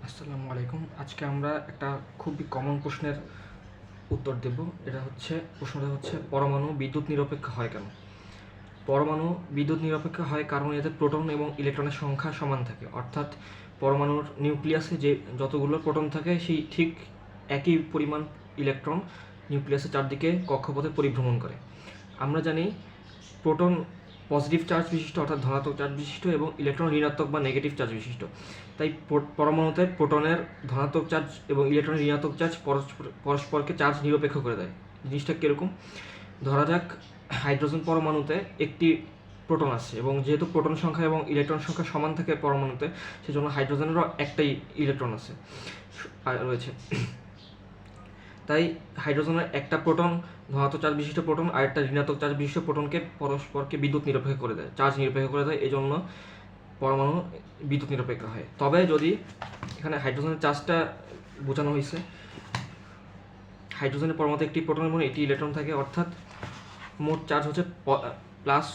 আসসালামু আলাইকুম। আজকে আমরা একটা খুবই কমন প্রশ্নের উত্তর দেব। প্রশ্নটা হচ্ছে পরমাণু বিদ্যুৎ নিরপেক্ষ হয় কেন? পরমাণু বিদ্যুৎ নিরপেক্ষ হয় কারণ এতে প্রোটন এবং ইলেকট্রনের সংখ্যা সমান থাকে। অর্থাৎ পরমাণুর নিউক্লিয়াসে যে যতগুলো প্রোটন থাকে সেই ঠিক একই পরিমাণ ইলেকট্রন নিউক্লিয়াসের চারদিকে কক্ষপথে পরিভ্রমণ করে। আমরা জানি প্রোটন পজিটিভ চার্জ বিশিষ্ট অর্থাৎ ধনাত্মক চার্জ বিশিষ্ট এবং ইলেকট্রন ঋণাত্মক বা নেগেটিভ চার্জ বিশিষ্ট। তাই পরমাণুতে প্রোটনের ধনাত্মক চার্জ এবং ইলেকট্রনের ঋণাত্মক চার্জ পরস্পরকে চার্জ নিরপেক্ষ করে দেয়। জিনিসটা কীরকম? ধরা যাক হাইড্রোজেন পরমাণুতে একটি প্রোটন আছে এবং যেহেতু প্রোটন সংখ্যা এবং ইলেকট্রন সংখ্যা সমান থাকে পরমাণুতে, সেজন্য হাইড্রোজেনেরও একটাই ইলেকট্রন রয়েছে। তাই হাইড্রোজেনের একটা প্রোটন ধনাত্মক চার্জ বিশিষ্ট প্রোটন আর একটা ঋণাত্মক চার্জ বিশিষ্ট প্রোটনকে পরস্পরকে বিদ্যুৎ নিরপেক্ষ করে দেয়, চার্জ নিরপেক্ষ করে দেয়। এই জন্য পরমাণু বিদ্যুৎ নিরপেক্ষ হয়। তবে যদি এখানে হাইড্রোজেনের চার্জটা বোঝানো হয়েছে, হাইড্রোজেনের পরমাণুতে একটি প্রোটন এবং একটি ইলেকট্রন থাকে, অর্থাৎ মোট চার্জ হচ্ছে +1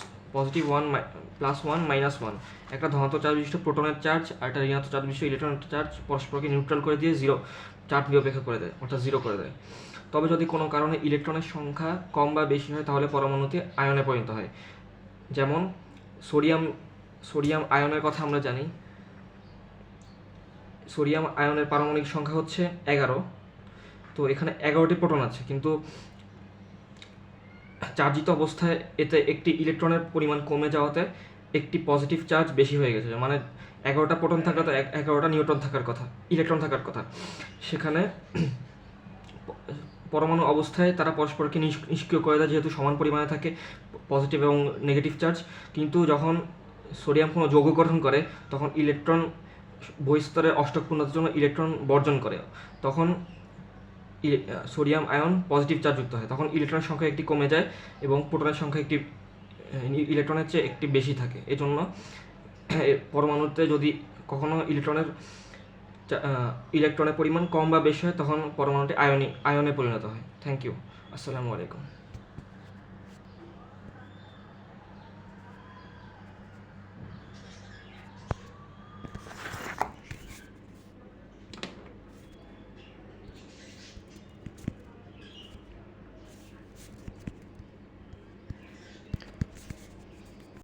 -1। একটা ধনাত্মক চার্জ বিশিষ্ট প্রোটনের চার্জ আর একটা ঋণাত্মক চার্জ বিশিষ্ট ইলেকট্রনের চার্জ পরস্পরকে নিউট্রাল করে দিয়ে চার্জ নিরপেক্ষ করে দেয়, অর্থাৎ 0 করে দেয়। তবে যদি কোনো কারণে ইলেকট্রনের সংখ্যা কম বা বেশি হয় তাহলে পরমাণুতে আয়নে পরিণত হয়। যেমন সোডিয়াম আয়নের কথা আমরা জানি। সোডিয়াম আয়নের পারমাণবিক সংখ্যা হচ্ছে 11। তো এখানে 11টি প্রোটন আছে, কিন্তু চার্জিত অবস্থায় এতে একটি ইলেকট্রনের পরিমাণ কমে যাওয়াতে একটি পজিটিভ চার্জ বেশি হয়ে গেছে। মানে 11টা প্রোটন থাকলে তো 11টা ইলেকট্রন থাকার কথা। সেখানে পরমাণু অবস্থায় তারা পরস্পরকে নিষ্ক্রিয় করে দেয়, যেহেতু সমান পরিমাণে থাকে পজিটিভ এবং নেগেটিভ চার্জ। কিন্তু যখন সোডিয়াম কোনো যৌগ গঠন করে তখন ইলেকট্রন বহিঃস্তরের অষ্টক পূর্ণতার জন্য ইলেকট্রন বর্জন করে, তখন সোডিয়াম আয়ন পজিটিভ চার্জ যুক্ত হয়। তখন ইলেকট্রনের সংখ্যা একটি কমে যায় এবং প্রোটনের সংখ্যা একটি ইলেকট্রনের চেয়ে একটি বেশি থাকে। এজন্য পরমাণুতে যদি কখনো ইলেকট্রনের পরিমাণ কম বা বেশি হয় তখন পরমাণুটি আয়নে পরিণত হয়। Thank you. আসসালামু আলাইকুম।